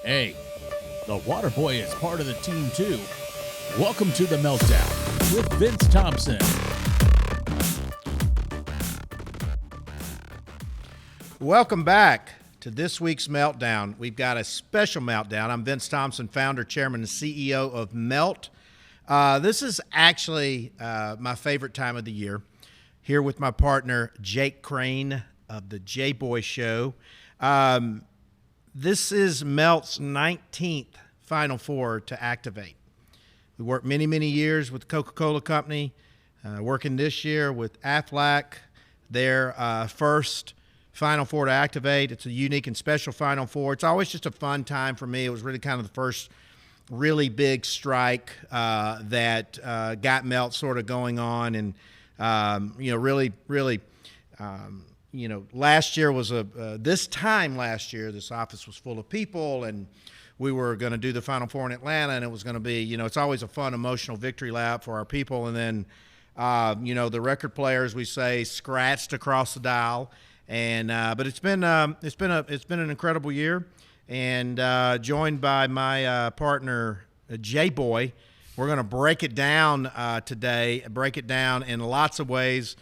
Hey, the water boy is part of the team too. Welcome to the Meltdown with Vince Thompson. Welcome back to this week's Meltdown. We've got a special Meltdown. I'm Vince Thompson, founder, chairman, and CEO of Melt. This is actually my favorite time of the year. Here with my partner, Jake Crane of the J-Boy Show. This is Melt's 19th Final Four to activate. We worked many, many years with the Coca-Cola Company, working this year with Aflac, their first Final Four to activate. It's a unique and special Final Four. It's always just a fun time for me. It was really kind of the first really big strike that got Melt sort of going on. And, last year was this time last year, this office was full of people, and we were going to do the Final Four in Atlanta, and it was going to be, it's always a fun, emotional victory lap for our people. And then, the record players, we say, scratched across the dial. And but it's been an incredible year, and joined by my partner J-Boy. We're going to break it down today. Break it down in lots of ways.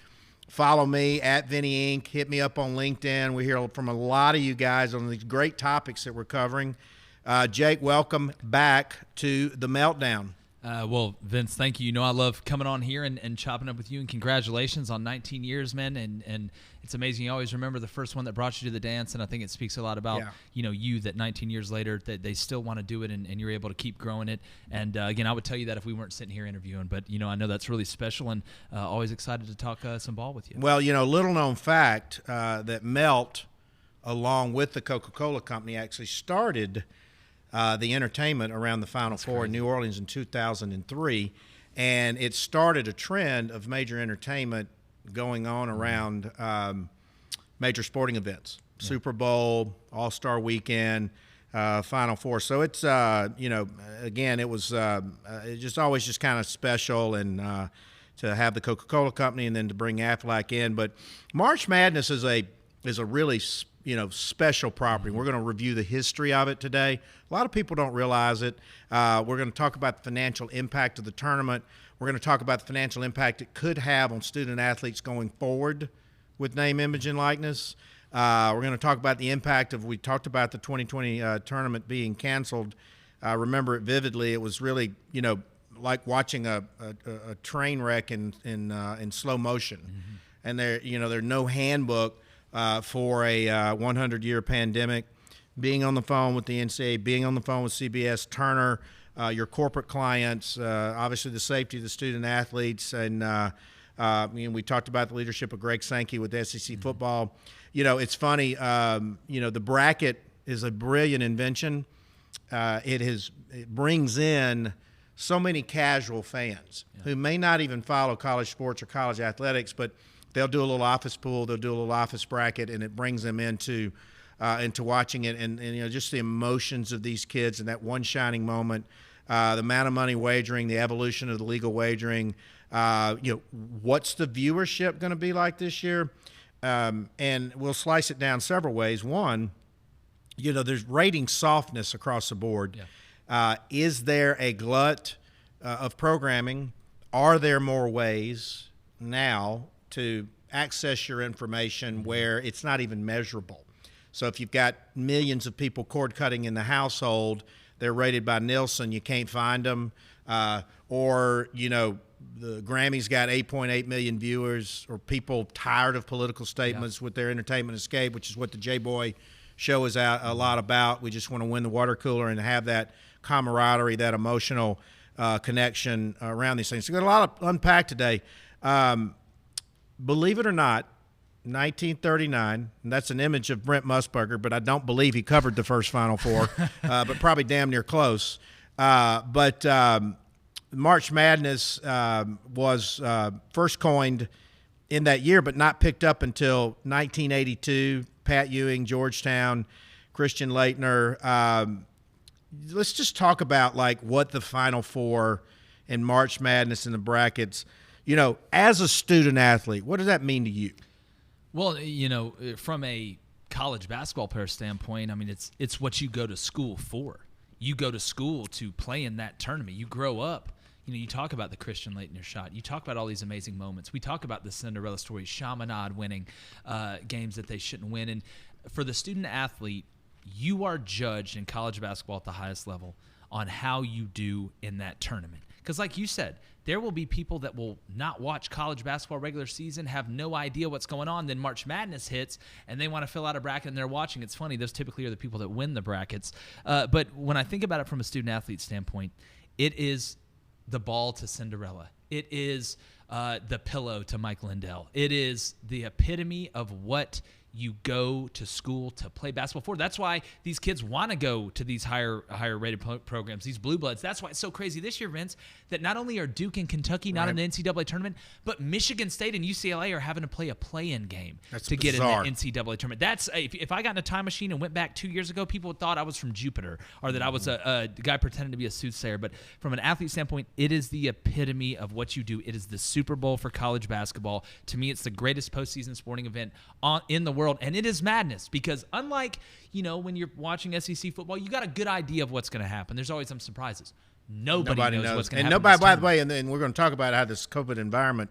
Follow me at Vinny Inc. Hit me up on LinkedIn. We hear from a lot of you guys on these great topics that we're covering. Jake, welcome back to the Meltdown. Well, Vince, thank you. You know I love coming on here and chopping up with you, and congratulations on 19 years, man. And it's amazing. You always remember the first one that brought you to the dance, and I think it speaks a lot about, you that 19 years later that they still want to do it, and you're able to keep growing it. And, again, I would tell you that if we weren't sitting here interviewing. But, I know that's really special, and always excited to talk some ball with you. Well, little known fact that Melt, along with the Coca-Cola Company, actually started the entertainment around the Final Four in New Orleans in 2003, and it started a trend of major entertainment going on around major sporting events, Super Bowl, All-Star Weekend, Final Four. So it's again, it was just always just kind of special, and to have the Coca-Cola Company and then to bring Aflac in. But March Madness is a really special property. We're going to review the history of it today. A lot of people don't realize it. We're going to talk about the financial impact of the tournament. We're going to talk about the financial impact it could have on student athletes going forward with name, image, and likeness. We're going to talk about the impact of, we talked about the 2020 tournament being canceled. I remember it vividly. It was really, like watching a train wreck in slow motion. Mm-hmm. And there's no handbook for a 100-year pandemic. Being on the phone with the NCAA, being on the phone with CBS, Turner, your corporate clients, obviously the safety of the student athletes, and we talked about the leadership of Greg Sankey with SEC football. It's funny. The bracket is a brilliant invention. It brings in so many casual fans who may not even follow college sports or college athletics, but they'll do a little office pool, they'll do a little office bracket, and it brings them into watching it, and just the emotions of these kids and that one shining moment, the amount of money wagering, the evolution of the legal wagering. What's the viewership going to be like this year? And we'll slice it down several ways. One, there's rating softness across the board. Yeah. Is there a glut of programming? Are there more ways now to access your information where it's not even measurable? So if you've got millions of people cord cutting in the household, they're rated by Nielsen, you can't find them. Or the Grammys got 8.8 million viewers, or people tired of political statements with their entertainment escape, which is what the J-Boy Show is a lot about. We just want to win the water cooler and have that camaraderie, that emotional connection around these things. So we've got a lot to unpack today. Believe it or not, 1939, and that's an image of Brent Musburger, but I don't believe he covered the first Final Four, but probably damn near close. But March Madness was first coined in that year, but not picked up until 1982. Pat Ewing, Georgetown, Christian Laettner. Let's just talk about what the Final Four and March Madness and the brackets. As a student athlete, what does that mean to you? Well, from a college basketball player standpoint, I mean, it's what you go to school for. You go to school to play in that tournament. You grow up. You talk about the Christian Laettner shot. You talk about all these amazing moments. We talk about the Cinderella story, Chaminade winning games that they shouldn't win. And for the student athlete, you are judged in college basketball at the highest level on how you do in that tournament. Because like you said, there will be people that will not watch college basketball regular season, have no idea what's going on. Then March Madness hits, and they want to fill out a bracket, and they're watching. It's funny. Those typically are the people that win the brackets. But when I think about it from a student-athlete standpoint, it is the ball to Cinderella. It is the pillow to Mike Lindell. It is the epitome of what you go to school to play basketball for. That's why these kids want to go to these higher rated programs, these blue bloods. That's why it's so crazy this year, Vince, that not only are Duke and Kentucky not in the NCAA tournament, but Michigan State and UCLA are having to play a play-in game get in the NCAA tournament. That's if I got in a time machine and went back 2 years ago, people thought I was from Jupiter or that I was a guy pretending to be a soothsayer. But from an athlete standpoint, it is the epitome of what you do. It is the Super Bowl for college basketball. To me, it's the greatest postseason sporting event in the world, and it is madness because unlike when you're watching SEC football, you got a good idea of what's going to happen. There's always some surprises. Nobody knows what's going to happen. And nobody, by the way, and then we're going to talk about how this COVID environment.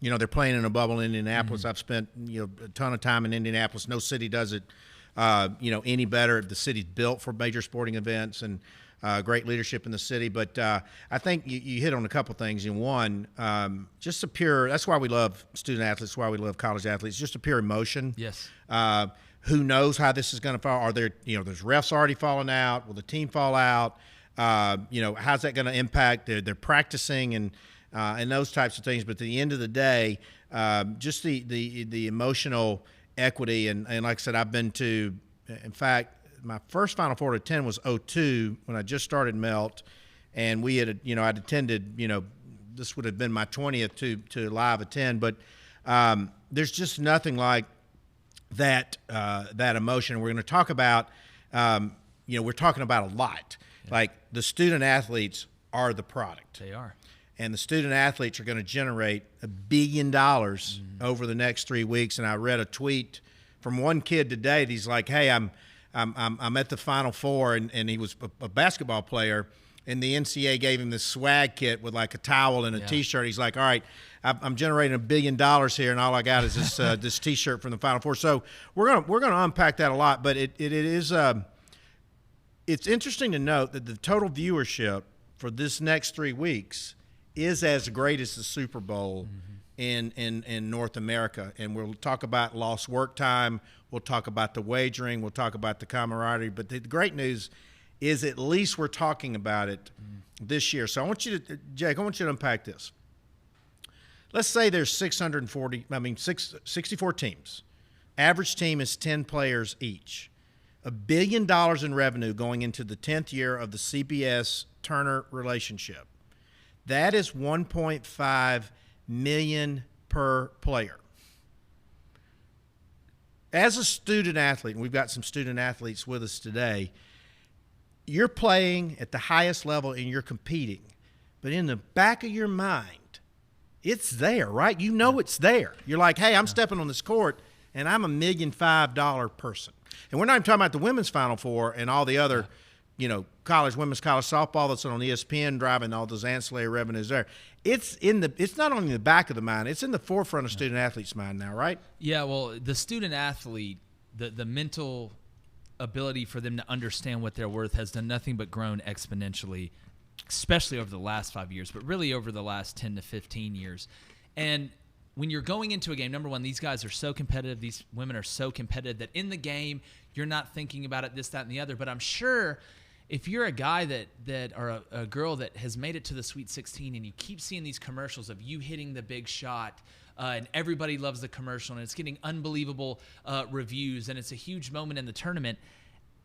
They're playing in a bubble in Indianapolis. I've spent a ton of time in Indianapolis. No city does it any better. The city's built for major sporting events and great leadership in the city. But I think you hit on a couple things. And one, just a pure – that's why we love student athletes, why we love college athletes, just a pure emotion. Yes. Who knows how this is going to fall? Are there – there's refs already falling out. Will the team fall out? How's that going to impact? They're practicing and those types of things. But at the end of the day, just the emotional equity. And like I said, I've been to – in fact – my first Final Four to attend was 2002 when I just started Melt, and we had, I'd attended, this would have been my 20th to live attend, but there's just nothing like that emotion. We're going to talk about, we're talking about a lot. Yeah. Like the student athletes are the product. They are. And the student athletes are going to generate $1 billion over the next 3 weeks. And I read a tweet from one kid today. He's like, "Hey, I'm at the Final Four," and he was a basketball player, and the NCAA gave him this swag kit with like a towel and a T-shirt. He's like, "All right, I'm generating $1 billion here, and all I got is this this T-shirt from the Final Four." So we're gonna unpack that a lot, but it is it's interesting to note that the total viewership for this next 3 weeks is as great as the Super Bowl in North America, and we'll talk about lost work time. We'll talk about the wagering. We'll talk about the camaraderie. But the great news is at least we're talking about it this year. So I want you to, Jake, I want you to unpack this. Let's say there's 64 teams. Average team is 10 players each. $1 billion in revenue going into the 10th year of the CBS-Turner relationship. That is $1.5 million per player. As a student athlete, and we've got some student athletes with us today, you're playing at the highest level and you're competing. But in the back of your mind, it's there, right? You know it's there. You're like, hey, I'm stepping on this court, and I'm $1.5 million person. And we're not even talking about the women's Final Four and all the other, women's college softball that's on ESPN driving all those ancillary revenues there. It's not only in the back of the mind, it's in the forefront of student athletes' mind now, right? Yeah, well, the student athlete, the mental ability for them to understand what they're worth has done nothing but grown exponentially, especially over the last 5 years, but really over the last 10 to 15 years. And when you're going into a game, number one, these guys are so competitive, these women are so competitive that in the game, you're not thinking about it, this, that, and the other. But I'm sure if you're a guy or a girl that has made it to the Sweet 16 and you keep seeing these commercials of you hitting the big shot, and everybody loves the commercial and it's getting unbelievable reviews and it's a huge moment in the tournament,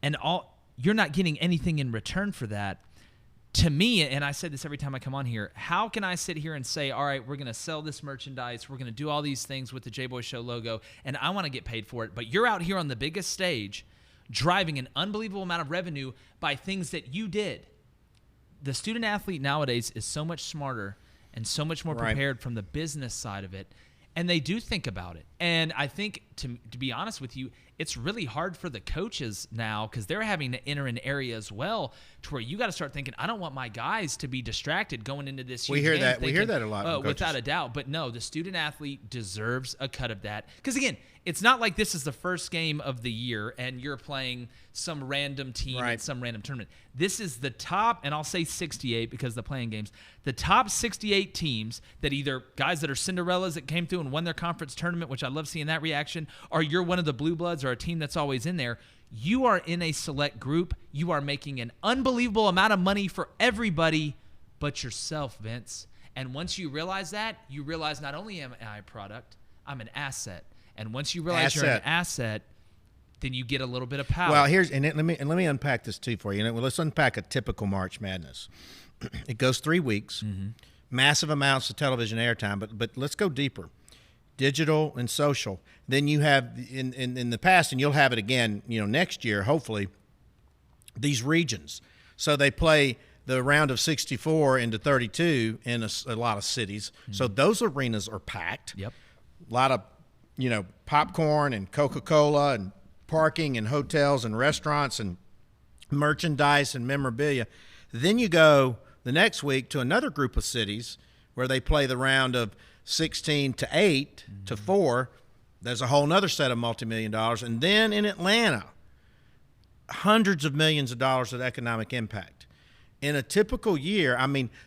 and you're not getting anything in return for that. To me, and I say this every time I come on here, how can I sit here and say, all right, we're going to sell this merchandise, we're going to do all these things with the J-Boy Show logo, and I want to get paid for it, but you're out here on the biggest stage driving an unbelievable amount of revenue by things that you did. The student athlete nowadays is so much smarter and so much more prepared from the business side of it. And they do think about it. And I think, to be honest with you, it's really hard for the coaches now because they're having to enter an area as well to where you got to start thinking, I don't want my guys to be distracted going into this huge game. We hear that a lot from coaches. Without a doubt. But no, the student athlete deserves a cut of that. Because, again, it's not like this is the first game of the year and you're playing some random team in some random tournament. This is the top, and I'll say 68 because the playing games, the top 68 teams that either guys that are Cinderellas that came through and won their conference tournament, which I love seeing that reaction, or you're one of the Blue Bloods or a team that's always in there. You are in a select group. You are making an unbelievable amount of money for everybody but yourself, Vince. And once you realize that, you realize not only am I a product, I'm an asset. And once you realize you're an asset, then you get a little bit of power. Well, let me unpack this too for you. Let's unpack a typical March Madness. It goes 3 weeks, massive amounts of television airtime, but let's go deeper. Digital and social. Then you have in the past, and you'll have it again, next year, hopefully, these regions. So they play the round of 64 into 32 in a lot of cities. So those arenas are packed. Yep. A lot of popcorn and Coca-Cola and parking and hotels and restaurants and merchandise and memorabilia. Then you go the next week to another group of cities where they play the round of 16 to 8 to 4. There's a whole nother set of multi-million dollars. And then in Atlanta, hundreds of millions of dollars of economic impact. In a typical year,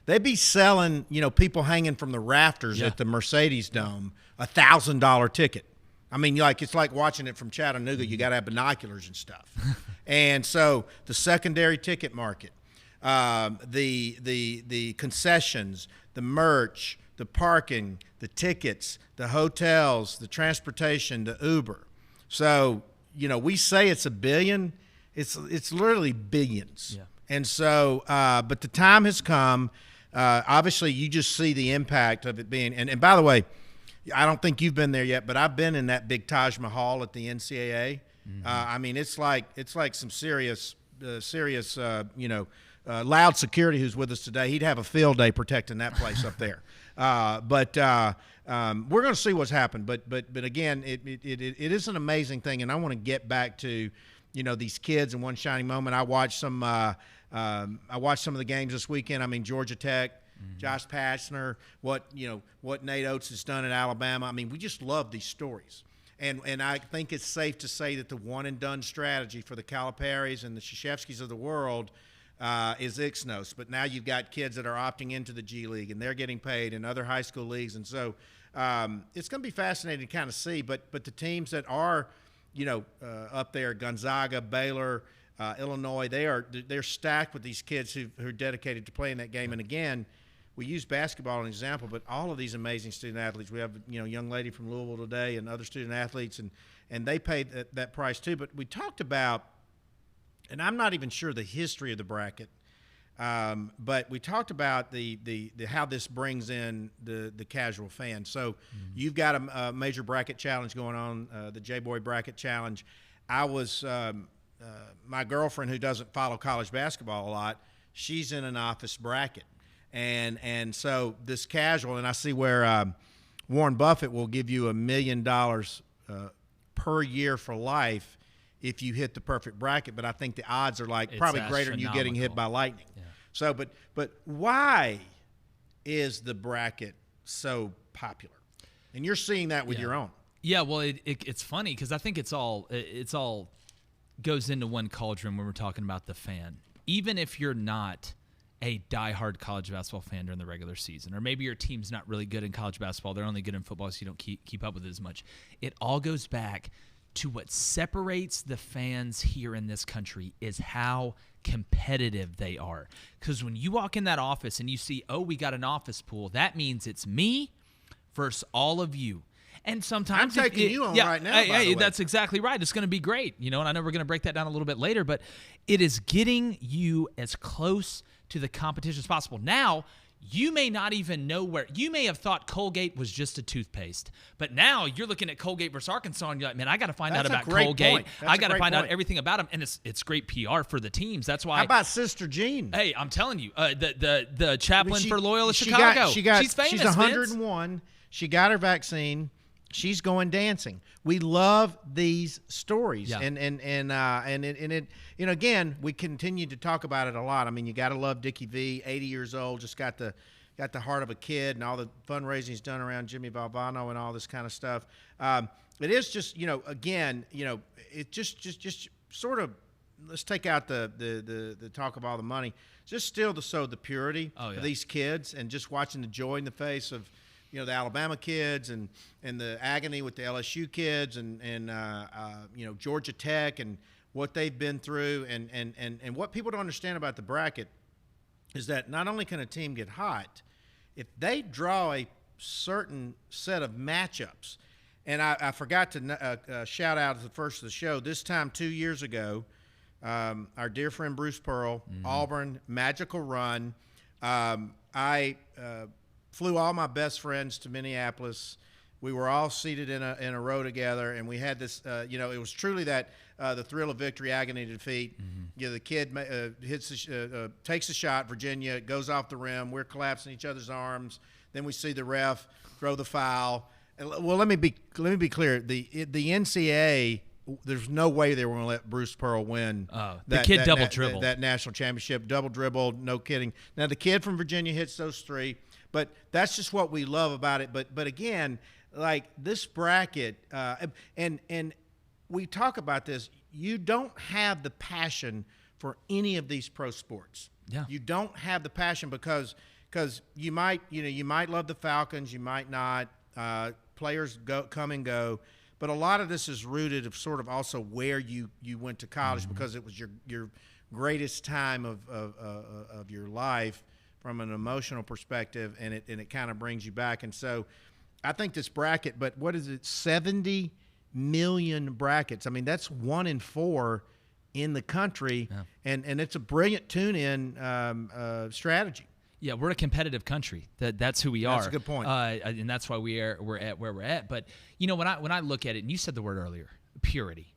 they'd be selling, people hanging from the rafters at the Mercedes Dome, $1,000 ticket. It's like watching it from Chattanooga. You got to have binoculars and stuff. And so the secondary ticket market, the concessions, the merch, the parking, the tickets, the hotels, the transportation, the Uber. So, we say it's $1 billion. It's literally billions. Yeah. And so, but the time has come. Obviously, you just see the impact of it being. And by the way, I don't think you've been there yet, but I've been in that big Taj Mahal at the NCAA. It's like some serious, loud security who's with us today. He'd have a field day protecting that place up there. But we're going to see what's happened. But again, it is an amazing thing, and I want to get back to these kids in one shining moment. I watched some of the games this weekend. Georgia Tech, Josh Pastner, what Nate Oates has done at Alabama. we just love these stories. And I think it's safe to say that the one and done strategy for the Calipari's and the Krzyzewskis of the world is Ixnos. But now you've got kids that are opting into the G League and they're getting paid in other high school leagues. And so it's going to be fascinating to kind of see. But the teams that are up there, Gonzaga, Baylor, Illinois, they're stacked with these kids who are dedicated to playing that game. And again, we use basketball as an example, but all of these amazing student athletes. We have a young lady from Louisville today and other student athletes, and they paid that price too. But we talked about, and I'm not even sure the history of the bracket, but we talked about the how this brings in the casual fan. So you've got a major bracket challenge going on, the J-Boy Bracket Challenge. I was my girlfriend, who doesn't follow college basketball a lot, she's in an office bracket. And so this casual, and I see where Warren Buffett will give you $1 million per year for life if you hit the perfect bracket. But I think the odds are probably greater than you getting hit by lightning. Yeah. So, but why is the bracket so popular? And you're seeing that with your own. Yeah, well, it's funny because I think it's all goes into one cauldron when we're talking about the fan. Even if you're not a diehard college basketball fan during the regular season, or maybe your team's not really good in college basketball, they're only good in football, so you don't keep up with it as much. It all goes back to what separates the fans here in this country is how competitive they are. Because when you walk in that office and you see, we got an office pool, that means it's me versus all of you. And sometimes I'm taking you on right now. Hey, that's exactly right. It's going to be great, and I know we're going to break that down a little bit later, but it is getting you as close to the competition as possible. Now, you may not even know where. You may have thought Colgate was just a toothpaste, but now you're looking at Colgate versus Arkansas, and you're like, man, I got to find out about Colgate. I got to find out everything about them, and it's great PR for the teams. That's why. How about Sister Jean? Hey, I'm telling you, the chaplain for Loyola Chicago. She's famous. She's 101. Vince. She got her vaccine. she's going dancing. We love these stories, Yeah. and it again, we continue to talk about it a lot. I mean, you got to love Dickie V, 80 years old, just got the heart of a kid, and all the fundraising he's done around Jimmy Valvano and all this kind of stuff. It is just, again, it just sort of, let's take out the talk of all the money, just still the purity of these kids, and just watching the joy in the face of, the Alabama kids and the agony with the LSU kids and Georgia Tech and what they've been through, and what people don't understand about the bracket is that not only can a team get hot, if they draw a certain set of matchups, and I forgot to shout out at the first of the show, this time 2 years ago, our dear friend Bruce Pearl, Auburn, magical run. I flew all my best friends to Minneapolis. We were all seated in a row together, and we had this. It was truly that the thrill of victory, agony of defeat. The kid takes a shot. Virginia goes off the rim. We're collapsing each other's arms. Then we see the ref throw the foul. Well, let me be clear. The NCAA. There's no way they were going to let Bruce Pearl win. The kid double dribbled. That national championship, double dribbled, no kidding. Now, the kid from Virginia hits those three, but that's just what we love about it. But again, like this bracket, and we talk about this, you don't have the passion for any of these pro sports. Yeah. You don't have the passion because you might love the Falcons, you might not. Players come and go. But a lot of this is rooted of sort of also where you went to college, because it was your greatest time of your life from an emotional perspective, and it kind of brings you back. And so I think this bracket, but what is it, 70 million brackets? I mean, that's 1 in 4 in the country, and it's a brilliant tune-in strategy. Yeah, we're a competitive country. That's who we are. That's a good point. And that's why we're at where we're at. But when I look at it, and you said the word earlier, purity.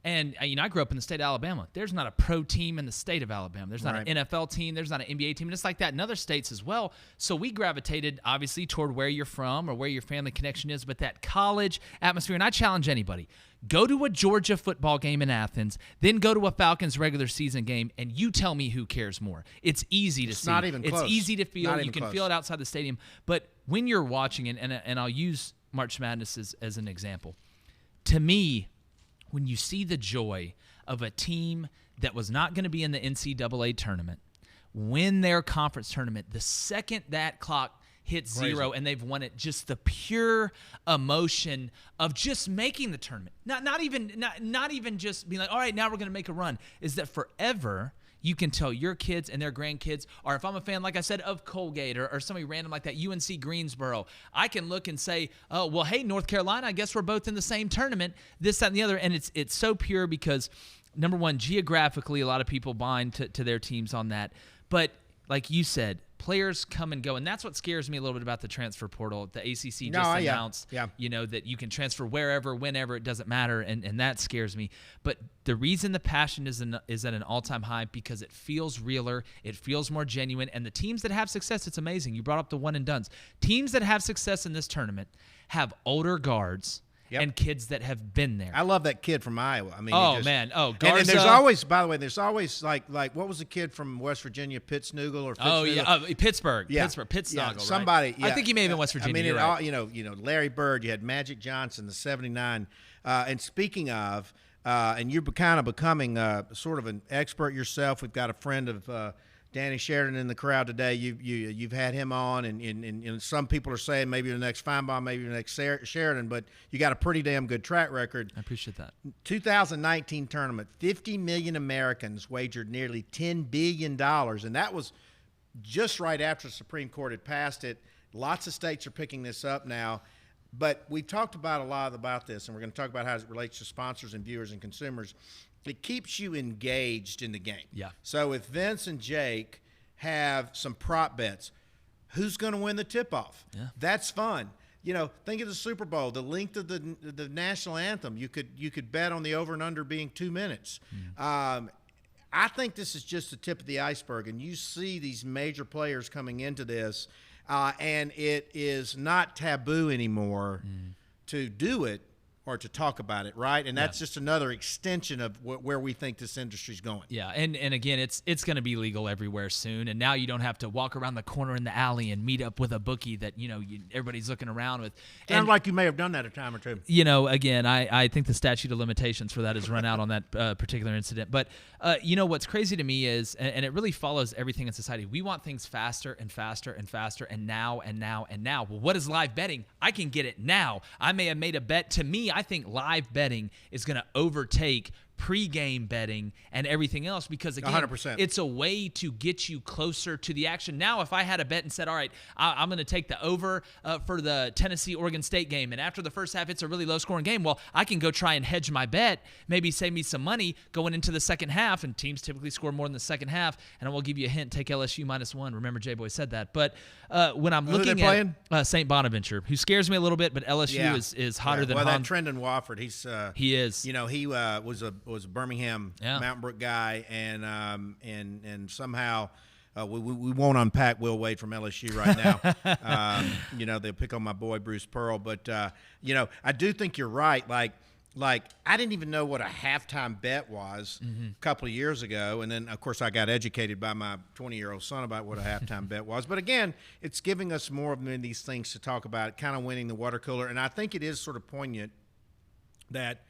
And I grew up in the state of Alabama. There's not a pro team in the state of Alabama. There's not an NFL team. There's not an NBA team. And it's like that in other states as well. So we gravitated, obviously, toward where you're from or where your family connection is, but that college atmosphere. And I challenge anybody. Go to a Georgia football game in Athens, then go to a Falcons regular season game, and you tell me who cares more. It's easy to see. It's not even close. It's easy to feel. Not You can close. feel it outside the stadium. But when you're watching it, and I'll use March Madness as an example, to me, when you see the joy of a team that was not going to be in the NCAA tournament win their conference tournament, the second that clock hits zero and they've won it, just the pure emotion of just making the tournament. Not even just being like, all right, now we're going to make a run. Is that forever you can tell your kids and their grandkids, or if I'm a fan, like I said, of Colgate or somebody random like that, UNC Greensboro, I can look and say, oh, well, hey, North Carolina, I guess we're both in the same tournament, this, that, and the other. And it's so pure because, number one, geographically, a lot of people bind to their teams on that. But like you said, players come and go, and that's what scares me a little bit about the transfer portal. The ACC just announced, that you can transfer wherever, whenever, it doesn't matter, and that scares me. But the reason the passion is at an all-time high because it feels realer, it feels more genuine, and the teams that have success, it's amazing. You brought up the one and dones. Teams that have success in this tournament have older guards. Yep. And kids that have been there. I love that kid from Iowa. I mean, Garza. And there's always, by the way, like what was the kid from West Virginia, Pittsnuggle or Pittsnuggle? Pittsburgh. Yeah. Pittsnuggle. Somebody. Right? I think he may have been West Virginia. I mean, Larry Bird. You had Magic Johnson, the '79. And speaking of, and you're kind of becoming sort of an expert yourself. We've got a friend of Danny Sheridan in the crowd today. You've had him on, and some people are saying maybe the next Feinbaum, maybe the next Sheridan, but you got a pretty damn good track record. I appreciate that. 2019 tournament, 50 million Americans wagered nearly $10 billion, and that was just right after the Supreme Court had passed it. Lots of states are picking this up now, but we've talked about a lot about this, and we're going to talk about how it relates to sponsors and viewers and consumers. It keeps you engaged in the game. Yeah. So if Vince and Jake have some prop bets, who's going to win the tip-off? Yeah. That's fun. Think of the Super Bowl, the length of the national anthem. You could bet on the over and under being 2 minutes. I think this is just the tip of the iceberg, and you see these major players coming into this, and it is not taboo anymore to do it or to talk about it, right? And that's just another extension of where we think this industry's going. Yeah, and again, it's going to be legal everywhere soon, and now you don't have to walk around the corner in the alley and meet up with a bookie that everybody's looking around with. Sounds like you may have done that a time or two. Again, I think the statute of limitations for that has run out on that particular incident. But what's crazy to me is, and it really follows everything in society, we want things faster and faster and faster, and now and now and now. Well, what is live betting? I can get it now. I may have made a bet. To me, I think live betting is going to overtake pre-game betting and everything else because, again, 100%. It's a way to get you closer to the action. Now, if I had a bet and said, all right, I'm going to take the over for the Tennessee-Oregon State game, and after the first half, it's a really low-scoring game, well, I can go try and hedge my bet, maybe save me some money going into the second half, and teams typically score more in the second half, and I will give you a hint, take LSU -1. Remember, J-Boy said that. But when I'm looking at St. Bonaventure, who scares me a little bit, but LSU is hotter than that Trendon Wofford, he is. He was a Birmingham Mountain Brook guy, and somehow we won't unpack Will Wade from LSU right now. They'll pick on my boy Bruce Pearl, but I do think you're right. Like I didn't even know what a halftime bet was a couple of years ago, and then of course I got educated by my 20-year-old son about what a halftime bet was. But again, it's giving us more of these things to talk about, kind of winning the water cooler, and I think it is sort of poignant that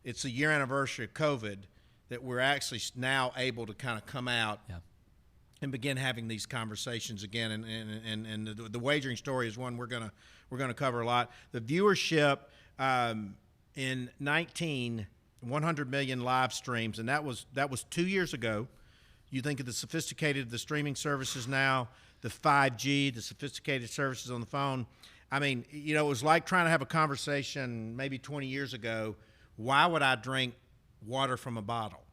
it's a year anniversary of COVID that we're actually now able to kind of come out and begin having these conversations again. And the wagering story is one we're gonna cover a lot. The viewership in 100 million live streams, and that was 2 years ago. You think of the sophisticated the streaming services now, the 5G, the sophisticated services on the phone. I mean, it was like trying to have a conversation maybe 20 years ago. Why would I drink water from a bottle?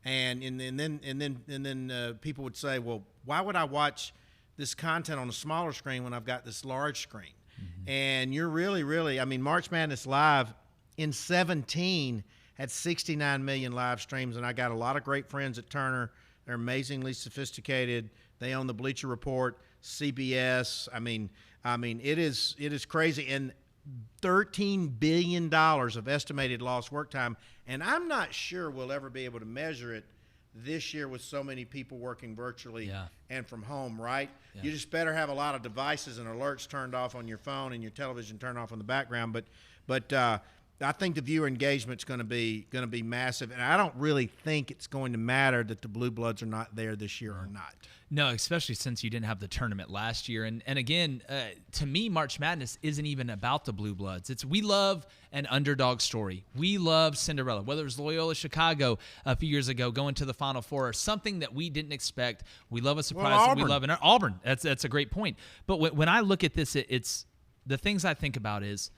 And then people would say, well, why would I watch this content on a smaller screen when I've got this large screen? Mm-hmm. And you're really, I mean, March Madness Live in 2017 had 69 million live streams, and I got a lot of great friends at Turner. They're amazingly sophisticated. They own the Bleacher Report, CBS. I mean, it is crazy. And $13 billion of estimated lost work time, and I'm not sure we'll ever be able to measure it this year with so many people working virtually and from home, right? Yeah. You just better have a lot of devices and alerts turned off on your phone and your television turned off in the background. But I think the viewer engagement's going to be massive, and I don't really think it's going to matter that the Blue Bloods are not there this year or not. No, especially since you didn't have the tournament last year. And again, to me, March Madness isn't even about the Blue Bloods. We love an underdog story. We love Cinderella, whether it was Loyola Chicago a few years ago going to the Final Four or something that we didn't expect. We love a surprise. Well, we love Auburn. That's a great point. But when I look at this, it's the things I think about is,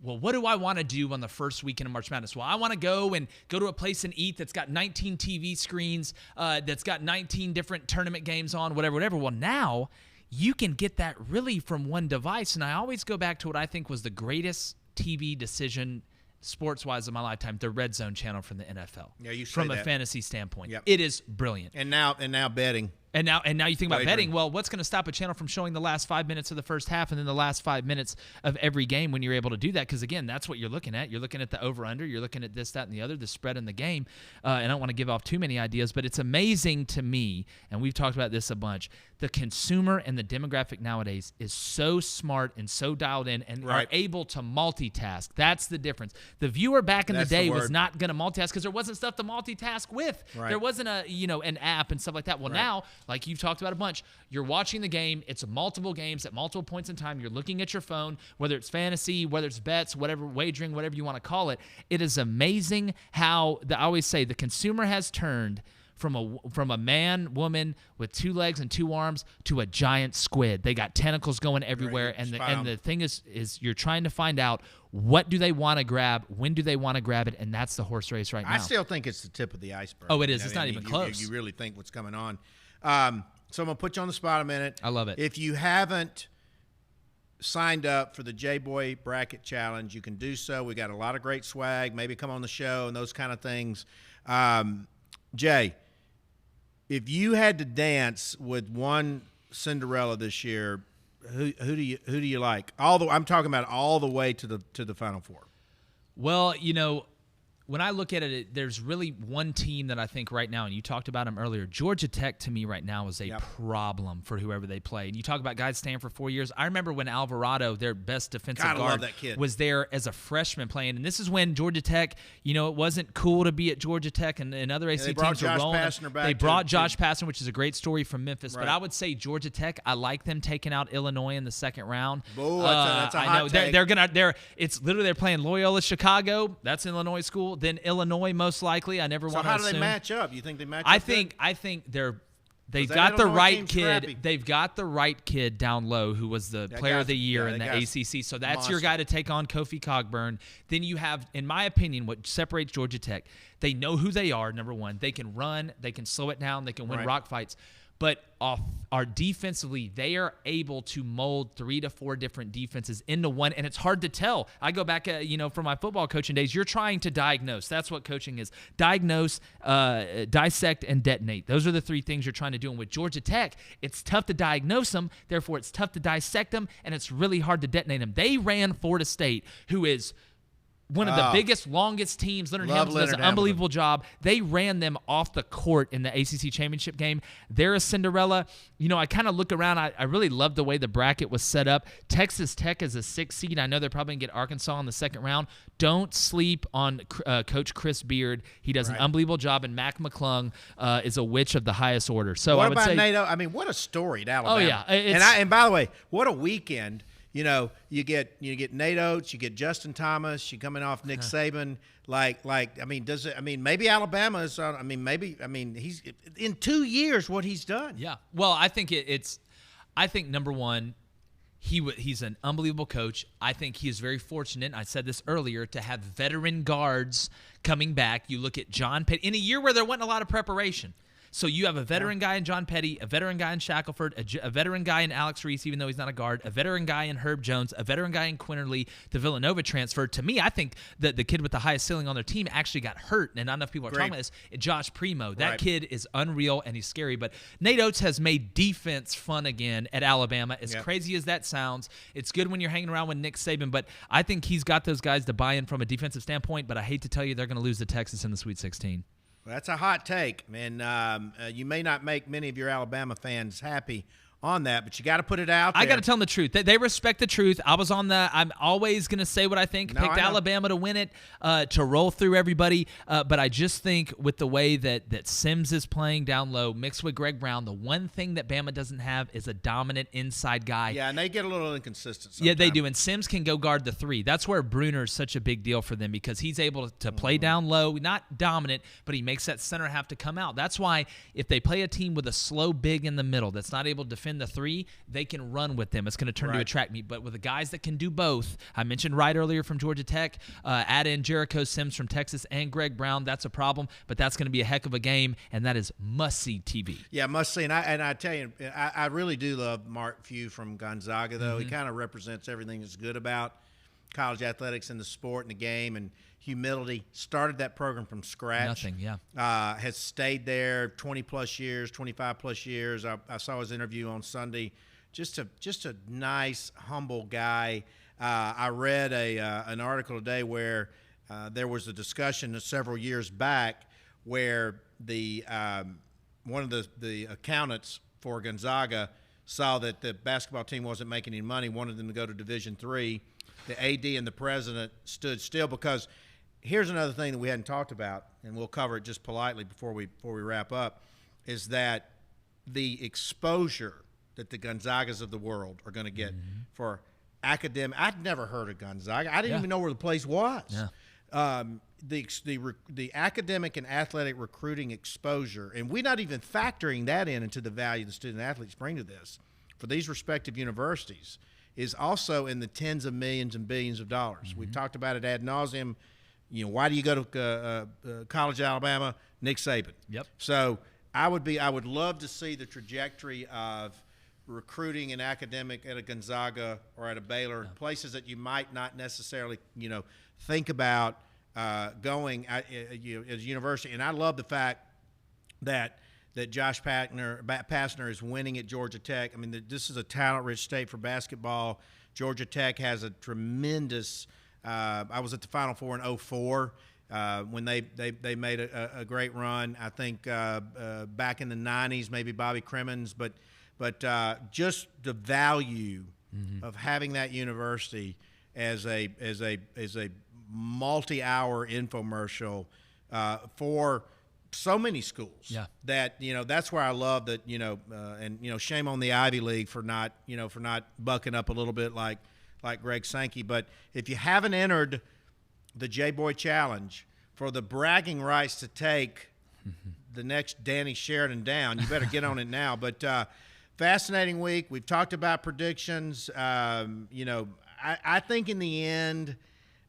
well, what do I want to do on the first weekend of March Madness? Well, I want to go to a place and eat that's got 19 TV screens, that's got 19 different tournament games on, whatever. Well, now you can get that really from one device. And I always go back to what I think was the greatest TV decision sports-wise of my lifetime, the Red Zone channel from the NFL. Yeah, you say from that. A fantasy standpoint. Yep. It is brilliant. And now betting. And now you think about betting. Well, what's going to stop a channel from showing the last 5 minutes of the first half and then the last 5 minutes of every game when you're able to do that? Because, again, that's what you're looking at. You're looking at the over-under. You're looking at this, that, and the other, the spread in the game. And I don't want to give off too many ideas, but it's amazing to me, and we've talked about this a bunch, the consumer and the demographic nowadays is so smart and so dialed in and are able to multitask. That's the difference. The viewer back in the day was not going to multitask because there wasn't stuff to multitask with. Right. There wasn't an app and stuff like that. Well, now, like you've talked about a bunch, you're watching the game. It's multiple games at multiple points in time. You're looking at your phone, whether it's fantasy, whether it's bets, whatever, wagering, whatever you want to call it. It is amazing how, I always say, the consumer has turned from a man, woman with 2 legs and 2 arms to a giant squid. They got tentacles going everywhere, and the thing is you're trying to find out what do they want to grab, when do they want to grab it, and that's the horse race right now. I still think it's the tip of the iceberg. Oh, it is. It's not even close. You really think what's coming on. So I'm going to put you on the spot a minute. I love it. If you haven't signed up for the J-Boy Bracket Challenge, you can do so. We got a lot of great swag. Maybe come on the show and those kind of things. Jay, if you had to dance with one Cinderella this year, who do you like? I'm talking about all the way to the Final Four. Well, when I look at it, there's really one team that I think right now, and you talked about them earlier. Georgia Tech to me right now is a problem for whoever they play. And you talk about guys staying for 4 years. I remember when Alvarado, their best defensive guard, was there as a freshman playing. And this is when Georgia Tech, it wasn't cool to be at Georgia Tech, and other AC teams were rolling. They brought Josh Pastner, which is a great story from Memphis. Right. But I would say Georgia Tech, I like them taking out Illinois in the second round. Ooh, that's a hot take. It's literally they're playing Loyola Chicago. That's an Illinois school. Then Illinois, most likely. I never want to assume. So how do they match up? You think they match up? I think they've got the right kid. Scrappy. They've got the right kid down low who was the player of the year in the ACC. So that's your guy to take on Kofi Cogburn. Then you have, in my opinion, what separates Georgia Tech. They know who they are, number one. They can run. They can slow it down. They can win rock fights. But defensively, they are able to mold 3 to 4 different defenses into one, and it's hard to tell. I go back, from my football coaching days. You're trying to diagnose. That's what coaching is: diagnose, dissect, and detonate. Those are the 3 things you're trying to do. And with Georgia Tech, it's tough to diagnose them. Therefore, it's tough to dissect them, and it's really hard to detonate them. They ran Florida State, who is one of the biggest, longest teams. Leonard Hamilton does an unbelievable job. They ran them off the court in the ACC championship game. They're a Cinderella. I kind of look around. I really love the way the bracket was set up. Texas Tech is a 6 seed. I know they're probably going to get Arkansas in the second round. Don't sleep on Coach Chris Beard. He does an unbelievable job, and Mac McClung is a witch of the highest order. So what I would about say, NATO? I mean, what a story at Alabama. Oh, yeah. And by the way, what a weekend. You get Nate Oates, you get Justin Thomas, you're coming off Nick Saban. Maybe Alabama is. He's in 2 years what he's done. Yeah. Well, I think I think number one, he's an unbelievable coach. I think he is very fortunate. I said this earlier, to have veteran guards coming back. You look at John Petty in a year where there wasn't a lot of preparation. So you have a veteran guy in John Petty, a veteran guy in Shackelford, a veteran guy in Alex Reese, even though he's not a guard, a veteran guy in Herb Jones, a veteran guy in Quinterly, the Villanova transfer. To me, I think that the kid with the highest ceiling on their team actually got hurt, and not enough people are talking about this. Josh Primo. That kid is unreal, and he's scary. But Nate Oates has made defense fun again at Alabama. As crazy as that sounds, it's good when you're hanging around with Nick Saban, but I think he's got those guys to buy in from a defensive standpoint, but I hate to tell you they're going to lose to Texas in the Sweet 16. Well, that's a hot take, man. You may not make many of your Alabama fans happy on that, but you got to put it out there. I got to tell them the truth. They respect the truth. I'm always going to say what I think. Picked Alabama to win it, to roll through everybody. But I just think with the way that Sims is playing down low, mixed with Greg Brown, the one thing that Bama doesn't have is a dominant inside guy. Yeah, and they get a little inconsistent sometimes. Yeah, they do. And Sims can go guard the 3. That's where Bruner is such a big deal for them, because he's able to play down low, not dominant, but he makes that center have to come out. That's why if they play a team with a slow big in the middle that's not able to defend the 3, they can run with them. It's going to turn to a track meet. But with the guys that can do both, I mentioned Wright earlier from Georgia Tech, add in Jericho Sims from Texas and Greg Brown. That's a problem, but that's going to be a heck of a game, and that is must-see TV. Yeah, must-see. And I tell you, I really do love Mark Few from Gonzaga, though. He kind of represents everything that's good about college athletics and the sport and the game, and humility. Started that program from scratch. Has stayed there 20-plus years, 25-plus years. I saw his interview on Sunday. Just a nice, humble guy. I read an article today where there was a discussion several years back where the one of the accountants for Gonzaga saw that the basketball team wasn't making any money, wanted them to go to Division III. The AD and the president stood still, because here's another thing that we hadn't talked about, and we'll cover it just politely before we wrap up, is that the exposure that the Gonzagas of the world are going to get for academic. I'd never heard of Gonzaga. I didn't even know where the place was. The academic and athletic recruiting exposure, and we're not even factoring that into the value the student athletes bring to this for these respective universities, is also in the tens of millions and billions of dollars. We've talked about it ad nauseum. Why do you go to college, Alabama? Nick Saban. Yep. So I would love to see the trajectory of recruiting and academic at a Gonzaga or at a Baylor, places that you might not necessarily, think about going as a university. And I love the fact that that Josh Pastner is winning at Georgia Tech. I mean, this is a talent-rich state for basketball. Georgia Tech has a tremendous I was at the Final Four in 2004 when they made a great run. I think back in the 90s, maybe Bobby Crimmins, but just the value of having that university as a multi-hour infomercial for so many schools. Yeah. That that's where I love that and shame on the Ivy League for not bucking up a little bit like Greg Sankey. But if you haven't entered the J-Boy Challenge for the bragging rights to take the next Danny Sheridan down, you better get on it now. But fascinating week. We've talked about predictions. I think in the end,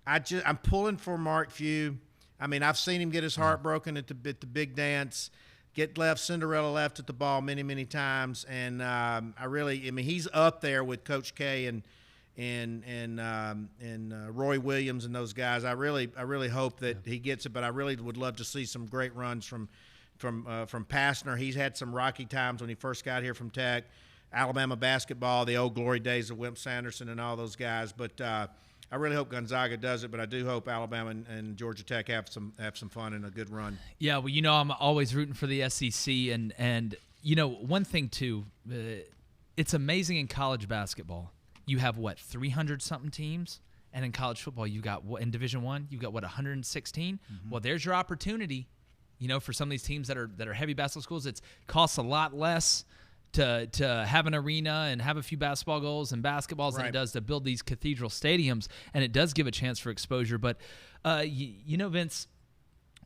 I'm pulling for Mark Few. I mean, I've seen him get his heart broken at the big dance, Cinderella left at the ball many, many times, and he's up there with Coach K and Roy Williams and those guys. I really hope that he gets it, but I really would love to see some great runs from Pastner. He's had some rocky times when he first got here from Tech. Alabama basketball, the old glory days of Wimp Sanderson and all those guys, but. I really hope Gonzaga does it, but I do hope Alabama and Georgia Tech have some fun and a good run. Yeah, well, I'm always rooting for the SEC, and one thing too, it's amazing in college basketball. You have 300-something teams, and in college football, you got in Division I, you've got 116. Mm-hmm. Well, there's your opportunity. For some of these teams that are heavy basketball schools, it costs a lot less to have an arena and have a few basketball goals and basketballs than it does to build these cathedral stadiums, and it does give a chance for exposure. But, Vince,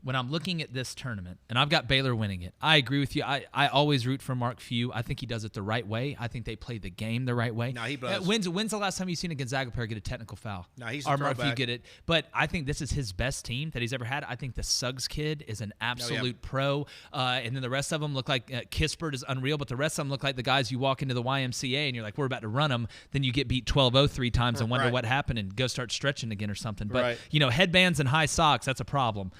when I'm looking at this tournament, and I've got Baylor winning it, I agree with you. I always root for Mark Few. I think he does it the right way. I think they play the game the right way. No, he does. When's the last time you've seen a Gonzaga player get a technical foul? No, he's or Mark Few get it. But I think this is his best team that he's ever had. I think the Suggs kid is an absolute pro. And then the rest of them look like Kispert is unreal, but the rest of them look like the guys you walk into the YMCA and you're like, we're about to run them. Then you get beat 12-0 3 times and wonder what happened and go start stretching again or something. But, headbands and high socks, that's a problem.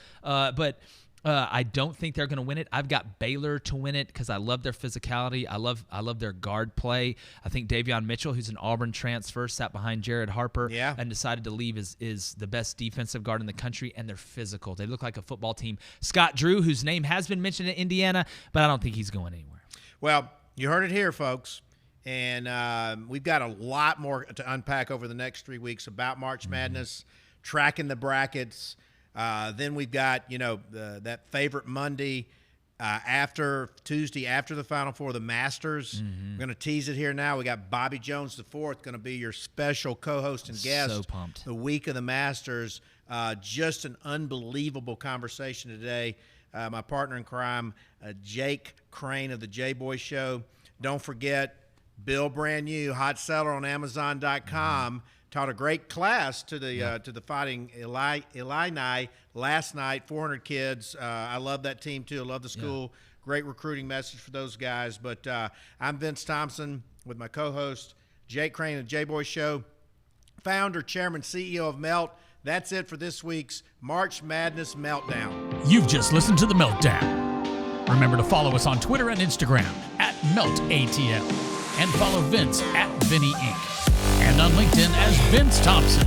I don't think they're going to win it. I've got Baylor to win it because I love their physicality. I love their guard play. I think Davion Mitchell, who's an Auburn transfer, sat behind Jared Harper and decided to leave is the best defensive guard in the country, and they're physical. They look like a football team. Scott Drew, whose name has been mentioned in Indiana, but I don't think he's going anywhere. Well, you heard it here, folks. And we've got a lot more to unpack over the next 3 weeks about March Madness, tracking the brackets. Then we've got, that favorite Monday after Tuesday, after the Final Four, the Masters. We're going to tease it here now. We got Bobby Jones IV going to be your special co-host and guest. So pumped. The week of the Masters. Just an unbelievable conversation today. My partner in crime, Jake Crane of the J-Boy Show. Don't forget, Bill Brand New, hot seller on Amazon.com. Taught a great class to the Fighting Illini last night. 400 kids. I love that team too. I love the school. Yeah. Great recruiting message for those guys. But I'm Vince Thompson with my co-host Jake Crane of the J-Boy Show, founder, chairman, CEO of Melt. That's it for this week's March Madness Meltdown. You've just listened to the Meltdown. Remember to follow us on Twitter and Instagram @MeltATL and follow Vince @VinnyInc. And on LinkedIn as Vince Thompson.